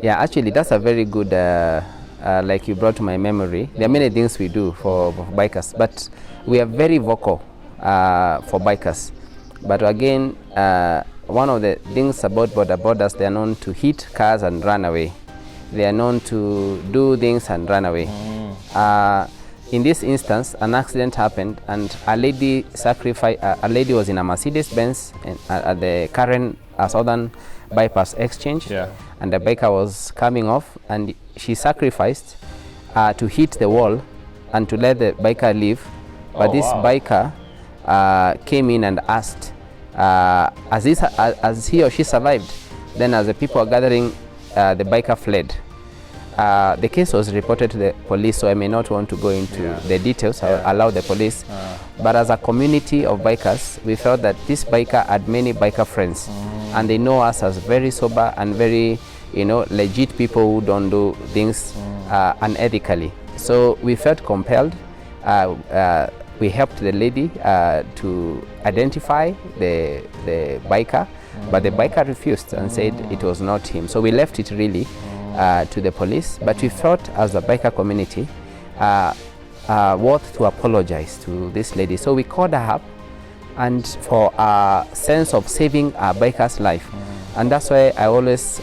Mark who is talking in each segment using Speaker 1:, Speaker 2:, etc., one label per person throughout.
Speaker 1: Yeah, actually, that's a very good, like you brought to my memory. There are many things we do for bikers, but we are very vocal for bikers. But again, one of the things about border borders, they are known to hit cars and run away. They are known to do things and run away. In this instance, an accident happened, and a lady sacrificed. A lady was in a Mercedes-Benz at the current Southern Bypass Exchange, and the biker was coming off, and she sacrificed to hit the wall and to let the biker leave. But this biker came in and asked, as he or she survived. Then, as the people are gathering, the biker fled. The case was reported to the police, so I may not want to go into the details. I'll allow the police. But as a community of bikers, we felt that this biker had many biker friends, and they know us as very sober and very, legit people who don't do things unethically. So we felt compelled. We helped the lady to identify the biker, but the biker refused and said it was not him. So we left it really to the police, but we felt as a biker community worth to apologize to this lady. So we called her up, and for a sense of saving our biker's life. And that's why I was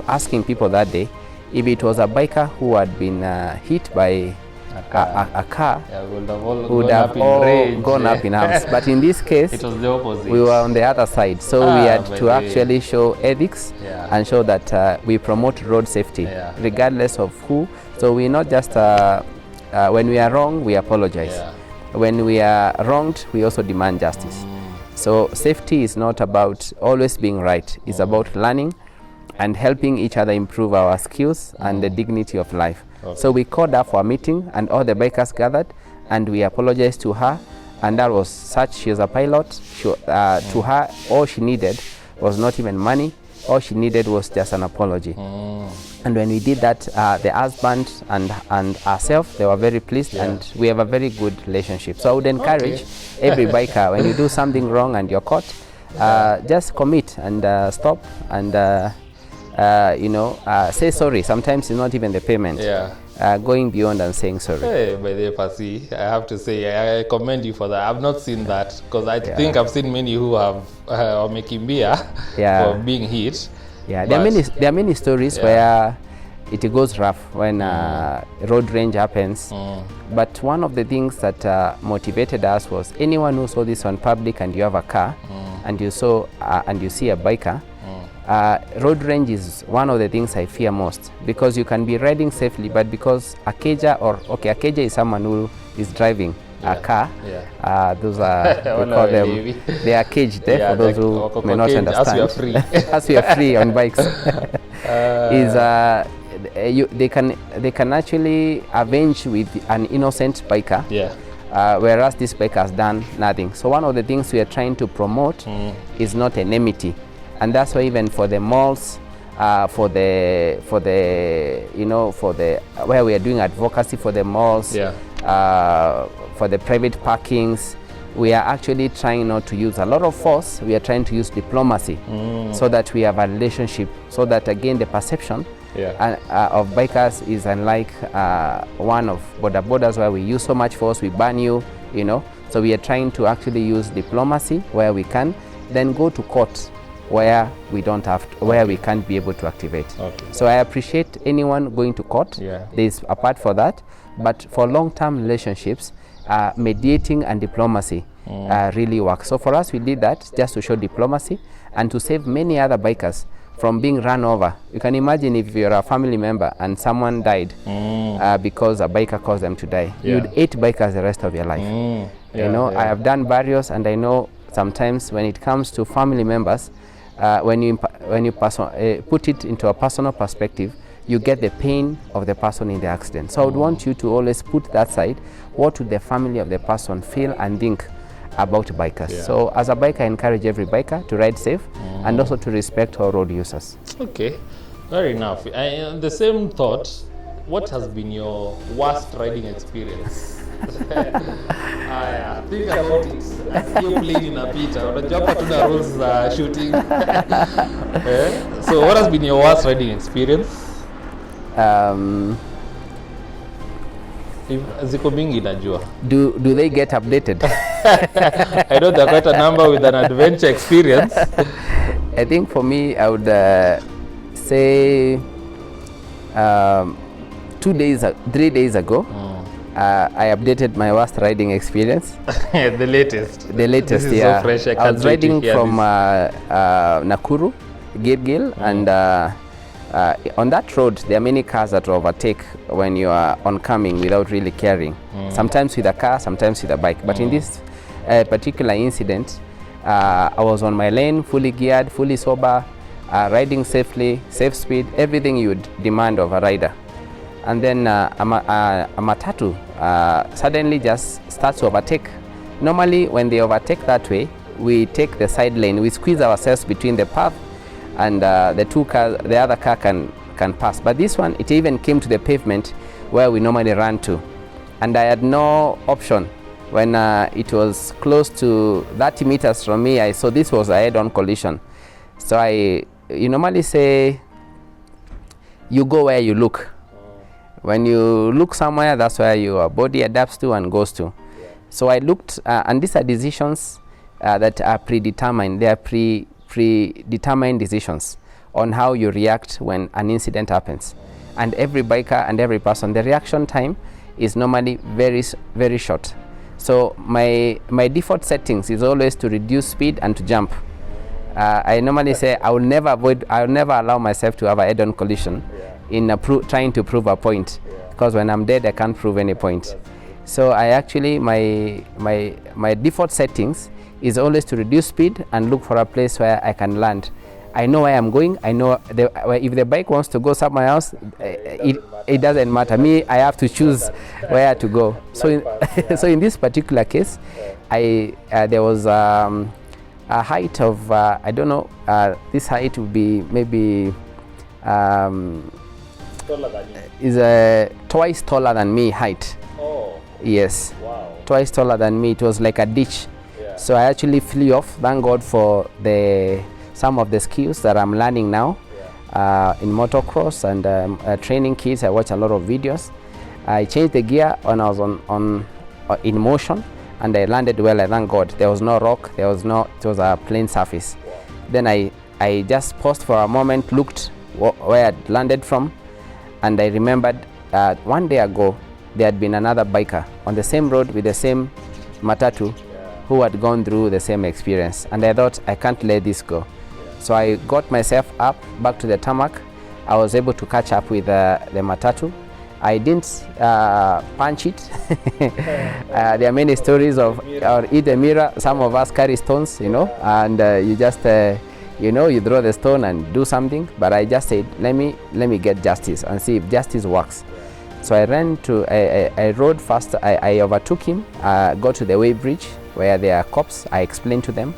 Speaker 1: asking people that day, if it was a biker who had been hit by a car, would have all gone up in arms. But in this case,
Speaker 2: it was the opposite.
Speaker 1: We were on the other side, so we had to actually show ethics and show that we promote road safety, regardless of who. So we're not just when we are wrong, we apologize. When we are wronged, we also demand justice. So safety is not about always being right. It's about learning and helping each other improve our skills and the dignity of life. So we called her for a meeting, and all the bikers gathered, and we apologized to her, and that was such. She is a pilot. To her, all she needed was not even money. All she needed was just an apology. And when we did that, the husband and ourselves, they were very pleased, and we have a very good relationship. So I would encourage every biker, when you do something wrong and you're caught, just commit and stop and say sorry. Sometimes it's not even the payment. Going beyond and saying sorry.
Speaker 2: Hey, by the Pasi, I have to say I commend you for that. I've not seen that, because I think I've seen many who have making beer for being hit.
Speaker 1: There are many stories where it goes rough when road rage happens. But one of the things that motivated us was anyone who saw this on public, and you have a car, and you see a biker. Road rage is one of the things I fear most, because you can be riding safely, but because a cager is someone who is driving a car. Those are, we call them, they are caged for those who may not understand.
Speaker 2: As we are free.
Speaker 1: As we are free on bikes. They can actually avenge with an innocent biker. Whereas this biker has done nothing. So one of the things we are trying to promote is not enmity. And that's why even for the malls, where we are doing advocacy for the malls, for the private parkings, we are actually trying not to use a lot of force. We are trying to use diplomacy, so that we have a relationship, so that again the perception of bikers is unlike one of border borders, where we use so much force, we ban you, So we are trying to actually use diplomacy where we can, then go to court where we don't have to, where we can't be able to activate. So I appreciate anyone going to court. There's a part for that, but for long-term relationships, mediating and diplomacy really works. So for us, we did that just to show diplomacy and to save many other bikers from being run over. You can imagine if you're a family member and someone died because a biker caused them to die. You'd hate bikers the rest of your life. I have done burials, and I know sometimes when it comes to family members, when you put it into a personal perspective, you get the pain of the person in the accident. So I would want you to always put that side. What would the family of the person feel and think about bikers? So as a biker, I encourage every biker to ride safe and also to respect all road users.
Speaker 2: Okay, fair enough. The same thought, what has been your worst riding experience? Think about it. You're playing in a pita. Unajua hapa tuna rules za shooting. So what has been your worst riding experience? Ziko mingi najua.
Speaker 1: Do they get updated?
Speaker 2: I know there are quite a number with an adventure experience.
Speaker 1: I think for me, I would say 3 days ago, I updated my worst riding experience.
Speaker 2: The latest.
Speaker 1: The latest,
Speaker 2: this is
Speaker 1: yeah.
Speaker 2: So fresh.
Speaker 1: I was riding from Nakuru, Gilgil, and on that road, there are many cars that overtake when you are oncoming without really caring. Sometimes with a car, sometimes with a bike. But in this particular incident, I was on my lane, fully geared, fully sober, riding safely, safe speed, everything you would demand of a rider. And then a matatu suddenly just starts to overtake. Normally, when they overtake that way, we take the side lane, we squeeze ourselves between the path, and the other car can pass. But this one, it even came to the pavement where we normally run to, and I had no option. When it was close to 30 meters from me, I saw this was a head-on collision. So you normally say, you go where you look. When you look somewhere, that's where your body adapts to and goes to. So I looked, and these are decisions that are predetermined. They are predetermined decisions on how you react when an incident happens. And every biker and every person, the reaction time is normally very, very short. So my default settings is always to reduce speed and to jump. I normally say I will never allow myself to have a head-on collision in trying to prove a point, because when I'm dead, I can't prove any point. So I actually, my default settings is always to reduce speed and look for a place where I can land. I know where I'm going. I know if the bike wants to go somewhere else, it doesn't matter. Me, I have to choose where to go. So in this particular case, there was a height of I don't know. This height would be maybe is twice taller than me height.
Speaker 2: Oh.
Speaker 1: Yes.
Speaker 2: Wow.
Speaker 1: Twice taller than me. It was like a ditch. Yeah. So I actually flew off. Thank God for some of the skills that I'm learning now in motocross and training kids. I watch a lot of videos. I changed the gear when I was in motion, and I landed well. I thank God. There was no rock. It was a plain surface. Wow. Then I just paused for a moment, looked where I'd landed from, and I remembered 1 day ago there had been another biker on the same road with the same matatu who had gone through the same experience, and I thought, I can't let this go. So I got myself up back to the tarmac. I was able to catch up with the matatu. I didn't punch it. There are many stories of or eat a mirror. Some of us carry stones, and you just you throw the stone and do something. But I just said, let me get justice and see if justice works. So I rode fast. I overtook him. Got to the weighbridge where there are cops. I explained to them,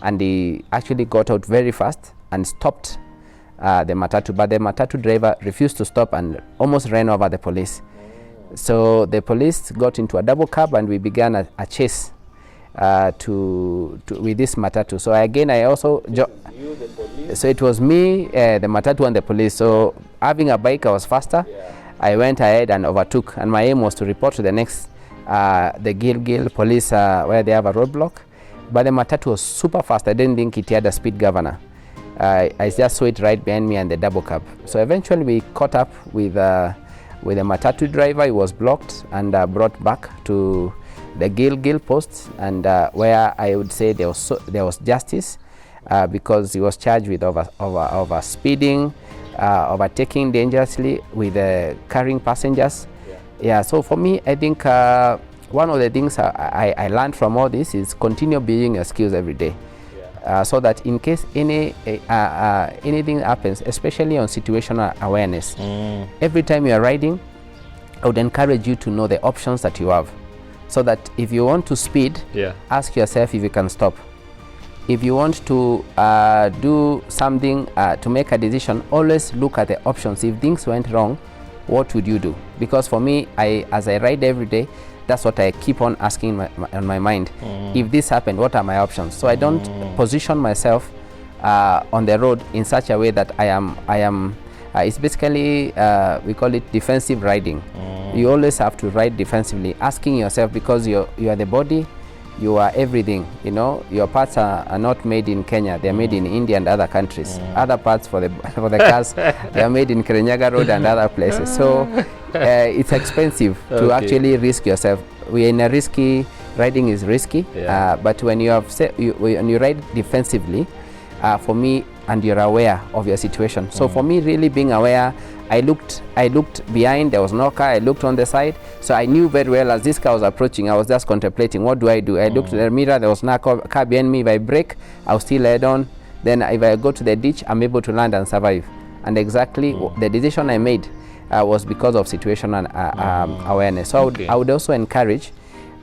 Speaker 1: and he actually got out very fast and stopped the matatu. But the matatu driver refused to stop and almost ran over the police. So the police got into a double cab, and we began a chase with this matatu. So again, I also so it was me, the matatu, and the police. So having a bike, I was faster. I went ahead and overtook, and my aim was to report to the next the Gilgil police where they have a roadblock. But the matatu was super fast. I didn't think it had a speed governor. I just saw it right behind me and the double cab. So eventually we caught up with the matatu driver. He was blocked and brought back to the Gilgil post, and where I would say there was justice because he was charged with over speeding, overtaking dangerously with carrying passengers. Yeah. So for me, I think one of the things I learned from all this is continue building your skills every day. So that in case anything happens, especially on situational awareness, every time you are riding, I would encourage you to know the options that you have, so that if you want to speed, ask yourself if you can stop. If you want to do something to make a decision, always look at the options. If things went wrong, what would you do? Because for me, as I ride every day, that's what I keep on asking on my mind. If this happened, what are my options? So I don't position myself on the road in such a way that I am It's basically, we call it defensive riding. You always have to ride defensively, asking yourself, because you are the body, you are everything, you know. Your parts are not made in Kenya, they are made in India and other countries. Other parts for the cars, they are made in Kirinyaga Road and other places. So it's expensive to actually risk yourself. We are in a risky, riding is risky, but when you when you ride defensively, for me, and you're aware of your situation. So for me, really being aware, I looked behind, there was no car, I looked on the side, so I knew very well as this car was approaching, I was just contemplating, what do? I looked at the mirror, there was no car behind me. If I brake, I'll still head on. Then if I go to the ditch, I'm able to land and survive. And exactly the decision I made was because of situation and awareness. So I would also encourage,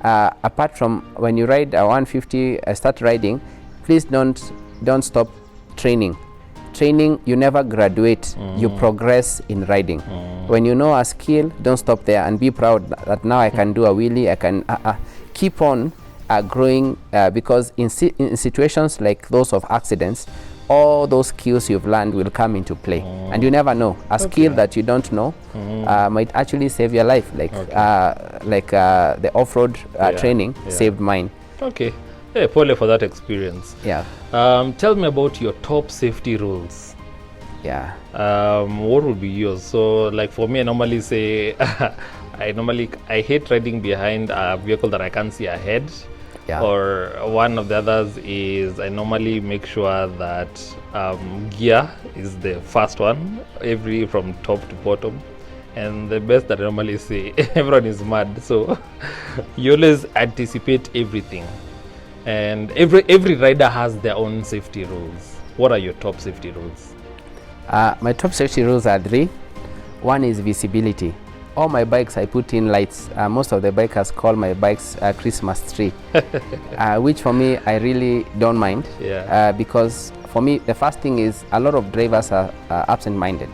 Speaker 1: apart from when you ride 150, start riding, please don't stop training. You never graduate, you progress in riding. When you know a skill, don't stop there and be proud that now I can do a wheelie, I can keep on growing, because in situations like those of accidents, all those skills you've learned will come into play, and you never know. A skill that you don't know might actually save your life, like the off-road training saved mine.
Speaker 2: Okay. Hey, Pole for that experience.
Speaker 1: Yeah.
Speaker 2: Tell me about your top safety rules.
Speaker 1: Yeah.
Speaker 2: What would be yours? So, like for me, I normally say, I hate riding behind a vehicle that I can't see ahead.
Speaker 1: Yeah.
Speaker 2: Or one of the others is I normally make sure that gear is the first one, from top to bottom. And the best that I normally say, everyone is mad, so you always anticipate everything. And every rider has their own safety rules. What are your top safety rules?
Speaker 1: My top safety rules are 3. One is visibility. All my bikes, I put in lights. Most of the bikers call my bikes a Christmas tree, which for me, I really don't mind. Because for me, the first thing is a lot of drivers are absent-minded.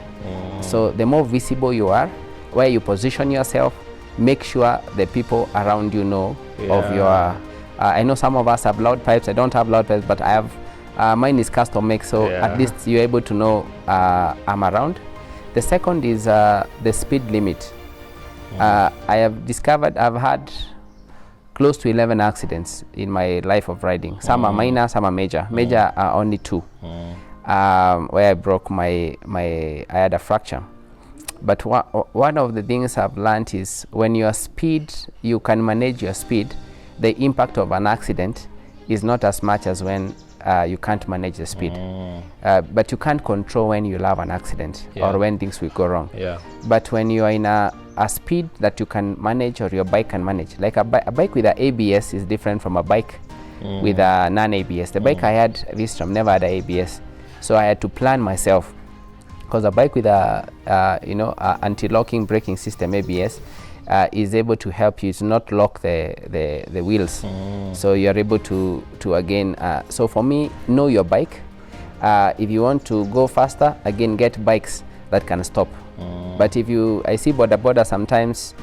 Speaker 1: So the more visible you are, where you position yourself, make sure the people around you know of your... I know some of us have loud pipes. I don't have loud pipes, but I have, mine is custom made, so at least you're able to know I'm around. The second is the speed limit. I have discovered I've had close to 11 accidents in my life of riding. Some are minor, some are major. Major are only 2, where I broke I had a fracture. But one of the things I've learned is when your speed, you can manage your speed, the impact of an accident is not as much as when you can't manage the speed. But you can't control when you'll have an accident or when things will go wrong. But when you are in a speed that you can manage, or your bike can manage, like a bike with an ABS is different from a bike with a non-ABS. The bike I had, Vistrom, never had an ABS. So I had to plan myself, because a bike with a anti-locking braking system, ABS, is able to help you to not lock the wheels. So you're able to again, so for me, know your bike. If you want to go faster, again, get bikes that can stop. But I see boda sometimes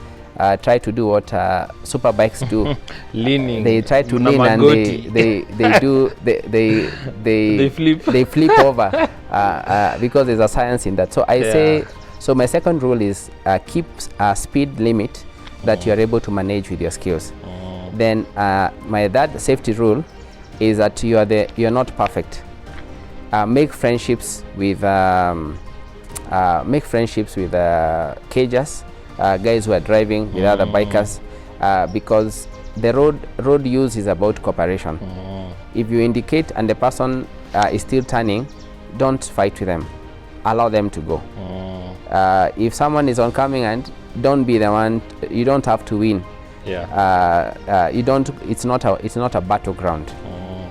Speaker 1: try to do what super bikes do.
Speaker 2: Leaning.
Speaker 1: They try to lean and they flip over because there's a science in that. So I say, so my second rule is keep a speed limit that you are able to manage with your skills. Then my third safety rule is that you're not perfect. Make friendships with cagers, guys who are driving with other bikers, because the road use is about cooperation. If you indicate and the person is still turning, don't fight with them. Allow them to go. If someone is oncoming, and don't be the one. You don't have to win. You don't. It's not a battleground.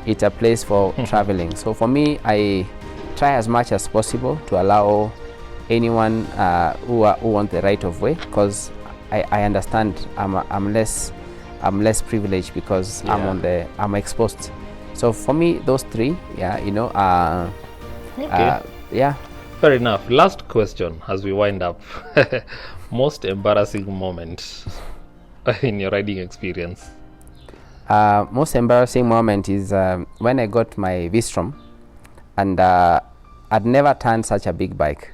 Speaker 1: It's a place for traveling. So for me, I try as much as possible to allow anyone who want the right of way, because I understand I'm less privileged because I'm exposed. So for me, those 3,
Speaker 2: Fair enough. Last question as we wind up. Most embarrassing moment in your riding experience?
Speaker 1: Most embarrassing moment is when I got my Vistrom, and I'd never turned such a big bike.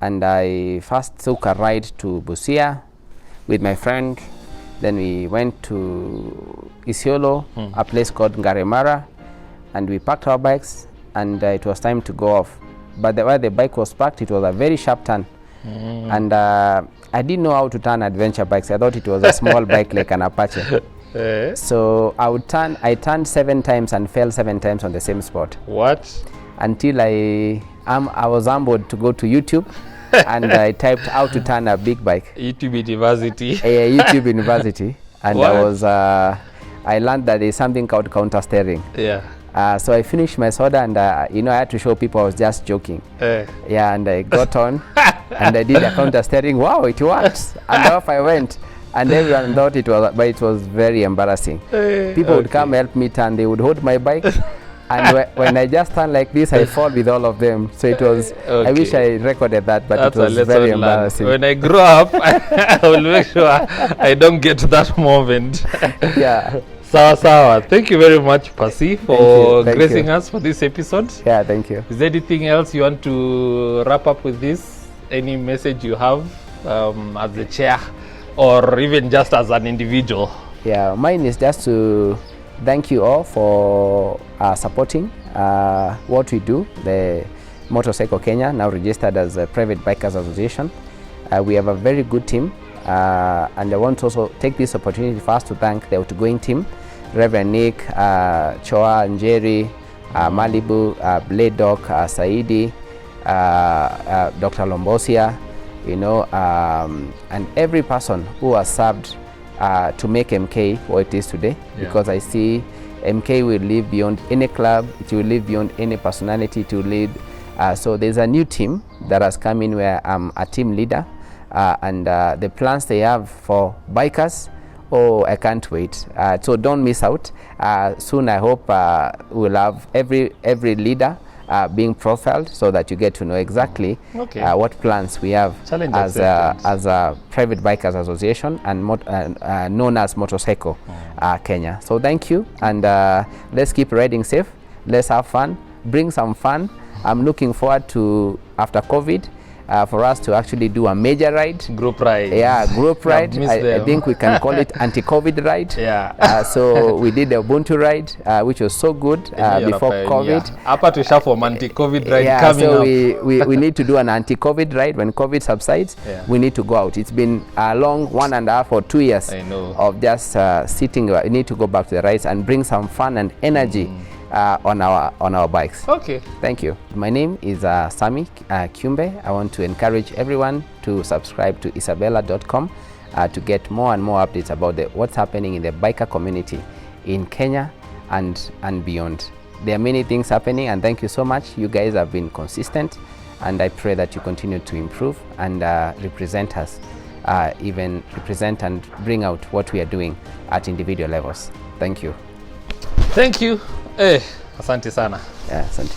Speaker 1: and I first took a ride to Busia with my friend. Then we went to Isiolo, a place called Ngaremara, and we parked our bikes, and it was time to go off. But where the bike was parked, it was a very sharp turn. And I didn't know how to turn adventure bikes. I thought it was a small bike like an Apache. So I turned 7 times and fell 7 times on the same spot.
Speaker 2: What?
Speaker 1: Until I was humbled to go to YouTube and I typed how to turn a big bike.
Speaker 2: YouTube University.
Speaker 1: YouTube University. And
Speaker 2: What?
Speaker 1: I learned that there's something called counter steering.
Speaker 2: Yeah.
Speaker 1: So I finished my soda and I had to show people I was just joking. Yeah, and I got on and I did a counter steering. Wow, it works. And off I went. And everyone thought it was, but it was very embarrassing. People would come help me turn. They would hold my bike. And when I just turn like this, I fall with all of them. So it was, I wish I recorded that, but
Speaker 2: That's
Speaker 1: it was very embarrassing.
Speaker 2: When I grow up, I will make sure I don't get that moment.
Speaker 1: Yeah.
Speaker 2: Sawa. Thank you very much, Percy, for
Speaker 1: Thank
Speaker 2: gracing
Speaker 1: you.
Speaker 2: us for this episode.
Speaker 1: Yeah, thank you.
Speaker 2: Is there anything else you want to wrap up with this? Any message you have as the chair, or even just as an individual?
Speaker 1: Yeah, mine is just to thank you all for supporting what we do. The Motorcycle Kenya, now registered as a Private Bikers Association. We have a very good team, and I want to also take this opportunity first to thank the outgoing team, Reverend Nick, Choa, Njeri, Malibu, Blade Doc, Saidi, Dr. Lombosia, and every person who has served to make MK what it is today. Yeah. Because I see MK will live beyond any club, it will live beyond any personality, to lead. So there's a new team that has come in where I'm a team leader, and the plans they have for bikers, I can't wait. So don't miss out. Soon I hope we'll have every leader being profiled, so that you get to know exactly what plans we have as a Private Bikers Association and known as Motorcycle Kenya. So thank you, and let's keep riding safe. Let's have fun. Bring some fun. I'm looking forward to, after COVID, for us to actually do a major ride.
Speaker 2: Group ride.
Speaker 1: Yeah, group ride. I think we can call it anti-COVID ride.
Speaker 2: Yeah.
Speaker 1: So we did the Ubuntu ride, which was so good before COVID.
Speaker 2: Apa to share for anti-COVID ride coming
Speaker 1: so
Speaker 2: up.
Speaker 1: we need to do an anti-COVID ride when COVID subsides. Yeah. We need to go out. It's been a long 1.5 or 2 years of just sitting. We need to go back to the rides and bring some fun and energy on our bikes.
Speaker 2: Okay.
Speaker 1: Thank you. My name is Sammy Kiumbe. I want to encourage everyone to subscribe to isabella.com to get more and more updates about what's happening in the biker community in Kenya and beyond. There are many things happening, and thank you so much. You guys have been consistent, and I pray that you continue to improve and represent us, even represent and bring out what we are doing at individual levels. Thank you.
Speaker 2: Thank you. Asante sana.
Speaker 1: Yeah, asante.